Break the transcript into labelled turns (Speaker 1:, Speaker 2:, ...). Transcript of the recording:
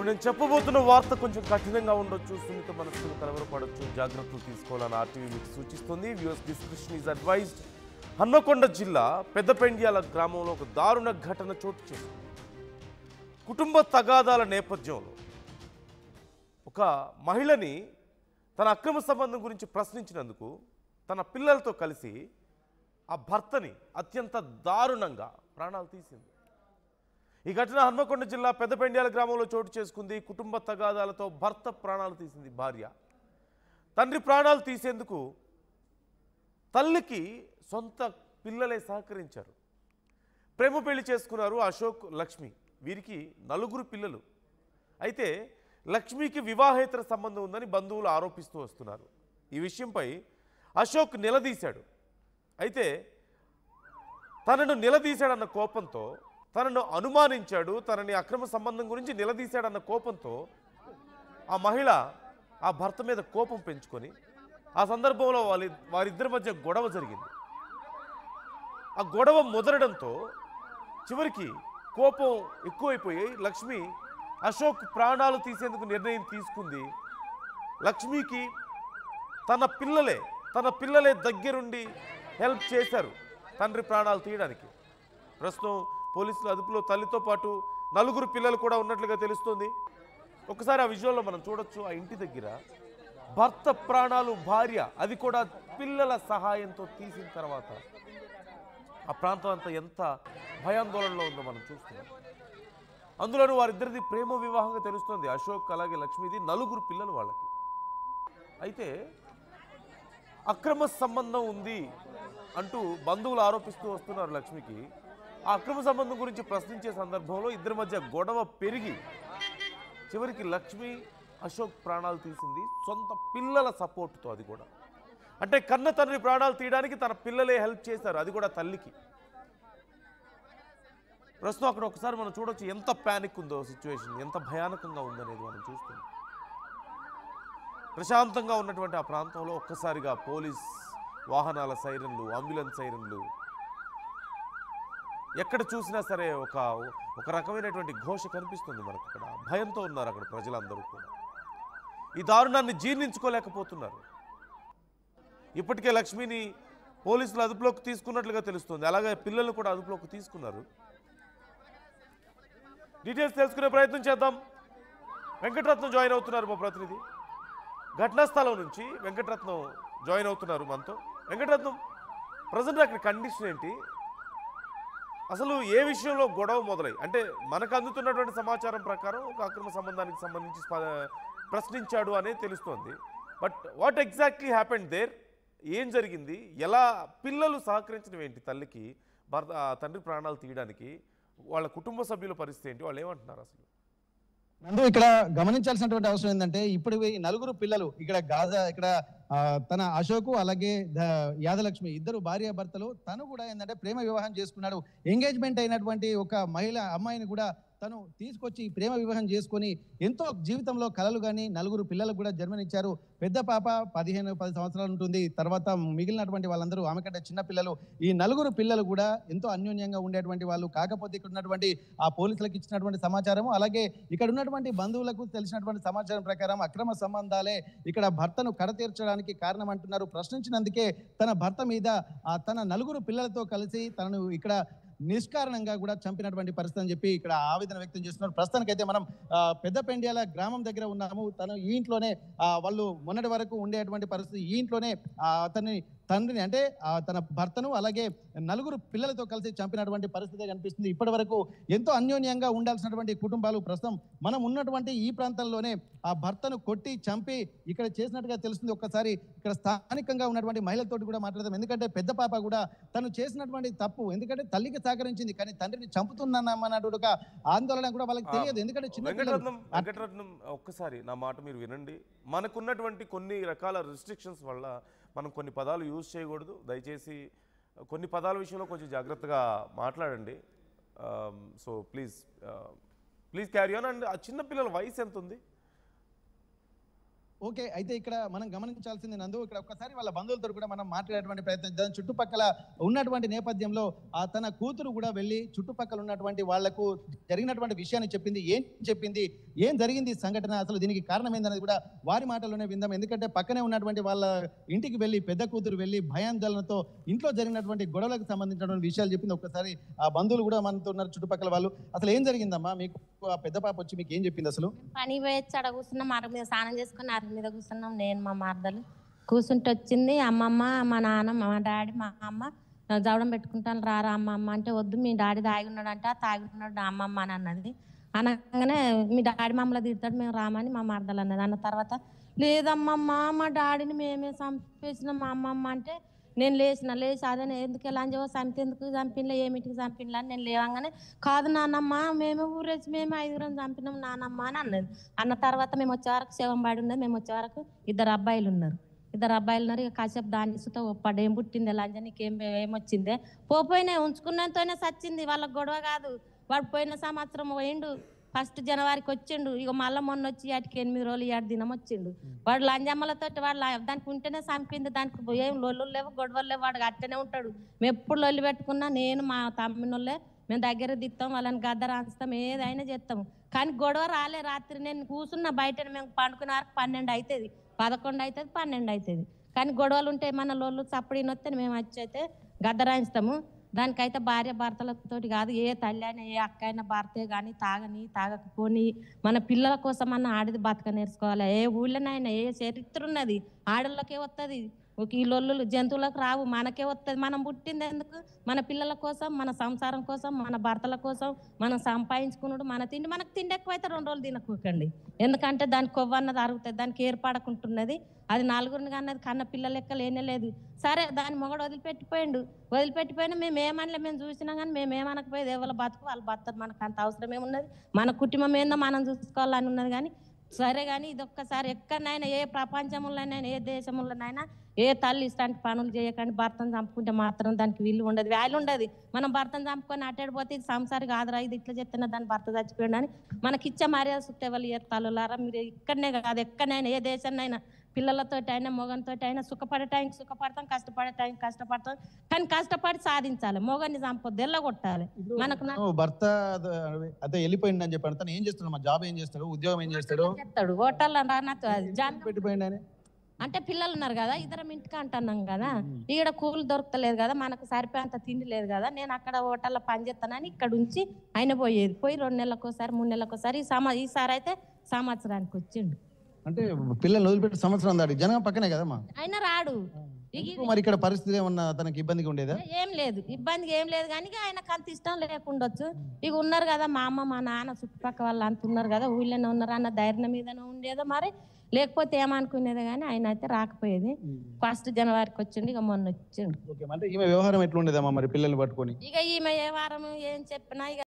Speaker 1: ఇప్పుడు నేను చెప్పబోతున్న వార్త కొంచెం కఠినంగా ఉండొచ్చు, సున్నిత మనసులు కలవరపడొచ్చు, జాగ్రత్తలు తీసుకోవాలని ఆర్టీవీ మీకు సూచిస్తుంది. Viewers description is advised. Hanamkonda జిల్లా పెద్దపెండ్యాల గ్రామంలో ఒక దారుణ ఘటన చోటు చేసుకుంది. కుటుంబ తగాదాల నేపథ్యంలో ఒక మహిళని తన అక్రమ సంబంధం గురించి ప్రశ్నించినందుకు తన పిల్లలతో కలిసి ఆ భర్తని అత్యంత దారుణంగా ప్రాణాలు తీసింది. ఈ ఘటన హన్మకొండ జిల్లా పెద్దపెండ్యాల గ్రామంలో చోటు చేసుకుంది. కుటుంబ తగాదాలతో భర్త ప్రాణాలు తీసింది భార్య. తండ్రి ప్రాణాలు తీసేందుకు తల్లికి సొంత పిల్లలే సహకరించారు. ప్రేమ పెళ్లి చేసుకున్నారు అశోక్, లక్ష్మి. వీరికి 4 పిల్లలు. అయితే లక్ష్మికి వివాహేతర సంబంధం ఉందని బంధువులు ఆరోపిస్తూ వస్తున్నారు. ఈ విషయంపై అశోక్ నిలదీశాడు. అయితే తనను నిలదీశాడన్న కోపంతో, తనను అనుమానించాడు, తనని అక్రమ సంబంధం గురించి నిలదీశాడన్న కోపంతో ఆ మహిళ ఆ భర్త మీద కోపం పెంచుకొని ఆ సందర్భంలో వారిద్దరి మధ్య గొడవ జరిగింది. ఆ గొడవ ముదరడంతో చివరికి కోపం ఎక్కువైపోయి లక్ష్మి అశోక్ ప్రాణాలు తీసేందుకు నిర్ణయం తీసుకుంది. లక్ష్మికి తన పిల్లలే దగ్గరుండి హెల్ప్ చేశారు తండ్రి ప్రాణాలు తీయడానికి. ప్రస్తుతం పోలీసుల అదుపులో తల్లితో పాటు 4 పిల్లలు కూడా ఉన్నట్లుగా తెలుస్తోంది. ఒకసారి ఆ విజువల్లో మనం చూడొచ్చు. ఆ ఇంటి దగ్గర భర్త ప్రాణాలు భార్య, అది కూడా పిల్లల సహాయంతో తీసిన తర్వాత ఆ ప్రాంతం అంతా ఎంత భయాందోళనలో ఉందో మనం చూస్తున్నాం. అందులోనూ వారిద్దరిది ప్రేమ వివాహంగా తెలుస్తోంది. అశోక్ అలాగే లక్ష్మిది 4 పిల్లలు వాళ్ళకి. అయితే అక్రమ సంబంధం ఉంది అంటూ బంధువులు ఆరోపిస్తూ వస్తున్నారు లక్ష్మికి. ఆ అక్రమ సంబంధం గురించి ప్రశ్నించే సందర్భంలో ఇద్దరి మధ్య గొడవ పెరిగి చివరికి లక్ష్మి అశోక్ ప్రాణాలు తీసింది సొంత పిల్లల సపోర్టుతో. అది కూడా అంటే కన్న తండ్రి ప్రాణాలు తీయడానికి తన పిల్లలే హెల్ప్ చేశారు, అది కూడా తల్లికి. ప్రస్తుతం అక్కడ ఒకసారి మనం చూడొచ్చు ఎంత ప్యానిక్ ఉందో సిచ్యువేషన్, ఎంత భయానకంగా ఉందనేది మనం చూస్తున్నాం. ప్రశాంతంగా ఉన్నటువంటి ఆ ప్రాంతంలో ఒక్కసారిగా పోలీస్ వాహనాల సైరన్లు, అంబులెన్స్ సైరన్లు, ఎక్కడ చూసినా సరే ఒక రకమైనటువంటి ఘోష కనిపిస్తుంది మనకు. అక్కడ భయంతో ఉన్నారు అక్కడ ప్రజలందరూ కూడా. ఈ దారుణాన్ని జీర్ణించుకోలేకపోతున్నారు. ఇప్పటికే లక్ష్మిని పోలీసులు అదుపులోకి తీసుకున్నట్లుగా తెలుస్తుంది. అలాగే పిల్లలు కూడా అదుపులోకి తీసుకున్నారు. డీటెయిల్స్ తెలుసుకునే ప్రయత్నం చేద్దాం. వెంకటరత్నం జాయిన్ అవుతున్నారు మా ప్రతినిధి. ఘటనా స్థలం నుంచి వెంకటరత్నం జాయిన్ అవుతున్నారు మనతో. వెంకటరత్నం, ప్రజెంట్ అక్కడ కండిషన్ ఏంటి? అసలు ఏ విషయంలో గొడవ మొదలై, అంటే మనకు అందుతున్నటువంటి సమాచారం ప్రకారం ఒక అక్రమ సంబంధానికి సంబంధించి ప్రశ్నించాడు అనేది తెలుస్తోంది. But what exactly happened there? ఏం జరిగింది? ఎలా పిల్లలు సహకరించడం ఏంటి తల్లికి తండ్రి ప్రాణాలు తీయడానికి? వాళ్ళ కుటుంబ సభ్యుల పరిస్థితి ఏంటి? వాళ్ళు ఏమంటున్నారు అసలు?
Speaker 2: నందు, ఇక్కడ గమనించాల్సినటువంటి అవసరం ఏంటంటే ఇప్పుడు ఈ 4 పిల్లలు ఇక్కడ తన అశోకు అలాగే యాదలక్ష్మి ఇద్దరు భార్యాభర్తలు. తను కూడా ఏంటంటే ప్రేమ వివాహం చేసుకున్నాడు. ఎంగేజ్మెంట్ అయినటువంటి ఒక అమ్మాయిని కూడా తను తీసుకొచ్చి ప్రేమ వివాహం చేసుకొని ఎంతో జీవితంలో కలలు కానీ 4 పిల్లలకు కూడా జన్మనిచ్చారు. పెద్ద పాప 10 సంవత్సరాలు ఉంటుంది. తర్వాత మిగిలినటువంటి వాళ్ళందరూ ఆమె కంటే చిన్న పిల్లలు. ఈ 4 పిల్లలు కూడా ఎంతో అన్యోన్యంగా ఉండేటువంటి వాళ్ళు. కాకపోతే ఇక్కడ ఉన్నటువంటి ఆ పోలీసులకు ఇచ్చినటువంటి సమాచారము, అలాగే ఇక్కడ ఉన్నటువంటి బంధువులకు తెలిసినటువంటి సమాచారం ప్రకారం అక్రమ సంబంధాలే ఇక్కడ భర్తను కడతీర్చడానికి కారణం అంటున్నారు. ప్రశ్నించినందుకే తన భర్త మీద తన 4 పిల్లలతో కలిసి తనను ఇక్కడ నిష్కారణంగా కూడా చంపినటువంటి పరిస్థితి అని చెప్పి ఇక్కడ ఆవేదన వ్యక్తం చేస్తున్నారు. ప్రస్తుతానికైతే మనం పెద్దపెండ్యాల గ్రామం దగ్గర ఉన్నాము. తను ఈ ఇంట్లోనే వాళ్ళు మొన్నటి వరకు ఉండేటువంటి పరిస్థితి. ఈ ఇంట్లోనే తండ్రిని అంటే తన భర్తను అలాగే 4 పిల్లలతో కలిసి చంపినటువంటి పరిస్థితి కనిపిస్తుంది. ఇప్పటి వరకు ఎంతో అన్యోన్యంగా ఉండాల్సినటువంటి కుటుంబాలు ప్రస్తుతం మనం ఉన్నటువంటి ఈ ప్రాంతంలోనే ఆ భర్తను కొట్టి చంపి ఇక్కడ చేసినట్టుగా తెలుస్తుంది. ఒక్కసారి ఇక్కడ స్థానికంగా ఉన్నటువంటి మహిళలతోటి కూడా మాట్లాడదాం. ఎందుకంటే పెద్ద పాప కూడా తను చేసినటువంటి తప్పు, ఎందుకంటే తల్లికి సహకరించింది కానీ తండ్రిని చంపుతున్నామన్నటువంటి ఆందోళన కూడా వాళ్ళకి తెలియదు. ఎందుకంటే
Speaker 1: వెంకటరత్నం, ఒక్కసారి నా మాట మీరు వినండి. మనకున్నటువంటి కొన్ని రకాల రిస్ట్రిక్షన్స్ వల్ల మనం కొన్ని పదాలు యూజ్ చేయకూడదు. దయచేసి కొన్ని పదాల విషయంలో కొంచెం జాగ్రత్తగా మాట్లాడండి. So please carry on. And ఆ చిన్నపిల్లల వయసు ఎంత ఉంది?
Speaker 2: ఓకే, అయితే ఇక్కడ మనం గమనించాల్సింది నందు, ఇక్కడ ఒక్కసారి వాళ్ళ బంధువులతో కూడా మనం మాట్లాడేటువంటి ప్రయత్నం చేద్దాం. చుట్టుపక్కల ఉన్నటువంటి నేపథ్యంలో తన కూతురు కూడా వెళ్ళి చుట్టుపక్కల ఉన్నటువంటి వాళ్లకు జరిగినటువంటి విషయాన్ని చెప్పింది. ఏం చెప్పింది, ఏం జరిగింది సంఘటన, అసలు దీనికి కారణం ఏందనేది కూడా వారి మాటల్లోనే విందాం. ఎందుకంటే పక్కనే ఉన్నటువంటి వాళ్ళ ఇంటికి వెళ్ళి పెద్ద కూతురు వెళ్ళి భయాందోళనతో ఇంట్లో జరిగినటువంటి గొడవలకు సంబంధించినటువంటి విషయాలు చెప్పింది. ఒక్కసారి ఆ బంధువులు కూడా మనతో ఉన్నారు, చుట్టుపక్కల వాళ్ళు. అసలు ఏం జరిగిందమ్మా, మీకు ఆ పెద్ద పాప వచ్చి మీకు ఏం చెప్పింది అసలు?
Speaker 3: పని పోయొచ్చి అక్కడ కూర్చున్నాం, అర మీద స్నానం చేసుకుని అర మీద కూర్చున్నాం. నేను మా మరదలు కూర్చుంటే వచ్చింది అమ్మమ్మ, మా నాన్న, మా డాడీ, మా అమ్మ జవడం పెట్టుకుంటాను రారా అమ్మమ్మ అంటే, వద్దు మీ డాడీ తాగి ఉన్నాడంట, తాగి ఉన్నాడు అమ్మమ్మ అని అన్నది. అనగానే మీ డాడీ మమ్మల్ని తిడతాడు, మేము రామని మా మరదలు అన్నది. అన్న తర్వాత లేదమ్మమ్మ మా డాడీని మేమే చంపేసినాం మా అమ్మమ్మ అంటే, నేను లేచి అదే ఎందుకు ఎలా అని చంపేందుకు చంపినలే, ఏమిటికి చంపినలే అని నేను లేవగానే, కాదు నాన్నమ్మ మేమే ఊరేసి మేము 5 చంపినాం నానమ్మ అని అన్నది. అన్న తర్వాత మేము వచ్చే వరకు శవం పడి ఉన్నది. మేము వచ్చే వరకు 2 అబ్బాయిలు ఉన్నారు. ఇక కాసేపు దాన్ని ఇసుతో ఒప్పడు ఏం పుట్టింది ఎలా అంటే, నీకేం ఏమొచ్చిందే, పోయినా ఉంచుకున్నంతోనే సచ్చింది, వాళ్ళకి గొడవ కాదు. వాడు పోయిన సంవత్సరం పోయిండు, 1 జనవరికి వచ్చిండు. ఇక మళ్ళీ మొన్న వచ్చి వాటికి 8 రోజులు 7 దినం వచ్చిండు. వాడు లంజమ్మలతో వాడు దానికి ఉంటేనే చంపింది, దానికి ఏం లొల్లు లేవు గొడవలు లేవు, వాడు అట్టనే ఉంటాడు. మేము ఎప్పుడు లొల్లి పెట్టుకున్నా నేను మా తమ్మినోళ్ళే మేము దగ్గర దిస్తాం, వాళ్ళని గద్ద రాస్తాం, ఏదైనా చేస్తాము. కానీ గొడవ రాలే. రాత్రి నేను కూర్చున్న బయట మేము పండుకునే వరకు 12 అవుతుంది, 11 అవుతుంది, 12 అవుతుంది. కానీ గొడవలు ఉంటే మన లోళ్ళు చప్పడిని వస్తే మేము వచ్చి అయితే గద్ద రాయిస్తాము. దానికైతే భార్య భర్తలతోటి కాదు, ఏ తల్లి అయినా ఏ అక్క అయినా భర్తే కానీ తాగకపోని మన పిల్లల కోసం అన్న ఆడిది బతక నేర్చుకోవాలి. ఏ ఊళ్ళోనైనా ఏ చరిత్ర ఉన్నది ఆడళ్ళకే వస్తుంది, ఒక ఈ లొల్లులు జంతువులకు రావు, మనకే వస్తుంది. మనం పుట్టింది ఎందుకు, మన పిల్లల కోసం, మన సంసారం కోసం, మన భర్తల కోసం మనం సంపాదించుకున్నాడు. మన తిండి మనకు తిండి ఎక్కువైతే 2 రోజులు తినకండి, ఎందుకంటే దానికి కొవ్వన్నది అరుగుతుంది, దానికి ఏర్పడకుంటున్నది. అది 4గురిని అన్నది కన్న పిల్లల లెక్క లేనేలేదు. సరే దాని మొగడు వదిలిపెట్టిపోయినా మేము ఏమనలే, మేము చూసినాం కానీ మేము ఏమనకపోయేది. ఎవరు బతుకు వాళ్ళు బతరు, మనకు అంత అవసరం ఏమున్నది, మన కుటుంబం ఏందో మనం చూసుకోవాలని ఉన్నది. కానీ సరే, కానీ ఇది ఒక్కసారి ఎక్కడనైనా ఏ ప్రపంచంలోనైనా ఏ దేశంలోనైనా ఏ తల్లి ఇట్లాంటి పనులు చేయకండి. భర్తను చంపుకుంటే మాత్రం దానికి విలువ ఉండదు, వాల్యూ ఉండదు. మనం భర్తను చంపుకొని అట్టేడిపోతే ఇది సంసారి కాదురా, ఇది ఇట్లా చెప్తున్నా దాని భర్త చచ్చిపోయాడు అని మనకి ఇచ్చే మర్యాద సుట్టే వాళ్ళు ఏర్తాలులారా. మీరు ఇక్కడనే కాదు ఎక్కడైనా ఏ దేశాన్నైనా పిల్లలతో అయినా మొగనితో అయినా సుఖపడే టైంకి సుఖపడతాం, కష్టపడే టైంకి కష్టపడతాం. కానీ కష్టపడి సాధించాలి, మొగన్ని చంపొద్దు, ఎల్లగొట్టాలి. మనకు
Speaker 2: భర్త అదే వెళ్ళిపోయింది అని చెప్పాడు, తను ఏం చేస్తాడు, మా జాబ్ ఏం చేస్తాడు, ఉద్యోగం ఏం చేస్తాడు,
Speaker 3: చెప్తాడు హోటల్లో
Speaker 2: పెట్టిపోయింది
Speaker 3: అంటే పిల్లలు ఉన్నారు కదా, ఇద్దరం ఇంటికి అంటున్నాం కదా, ఈడ కూలు దొరకలేదు కదా, మనకు సరిపోయేంత తిండి లేదు కదా, నేను అక్కడ హోటల్లో పని చేస్తానని ఇక్కడ ఉంచి ఆయన పోయి 2 నెలలకోసారి 3 నెలలకోసారి ఈసారి అయితే సంవత్సరానికి వచ్చిండు.
Speaker 2: అంటే పిల్లల్ని వదిలిపెట్టి సంవత్సరం దాటి జనం పక్కనే కదమ్మా,
Speaker 3: ఆయన రాడు.
Speaker 2: మరి ఇక్కడ పరిస్థితి ఏమన్నా తనకి ఇబ్బందిగా ఉండేదా?
Speaker 3: ఏం లేదు, ఇబ్బందిగా ఏం లేదు. కానీ ఆయనకు అంత ఇష్టం లేకుండొచ్చు. ఇక ఉన్నారు కదా మా అమ్మ మా నాన్న చుట్టుపక్కల వాళ్ళు అంత ఉన్నారు కదా, ఊళ్ళోనే ఉన్నారు అన్న ధైర్యం మీదనే ఉండేదో మరి, లేకపోతే ఏమనుకునేది. కానీ ఆయన అయితే రాకపోయేది. 1 జనవరికి వచ్చిండు, ఇక మొన్న వచ్చిండు.
Speaker 2: అంటే ఈమె వ్యవహారం ఎట్లా ఉండేదమ్మా మరి పిల్లల్ని పట్టుకొని?
Speaker 3: ఇక ఈమె ఏ వారం ఏం చెప్పినా ఇక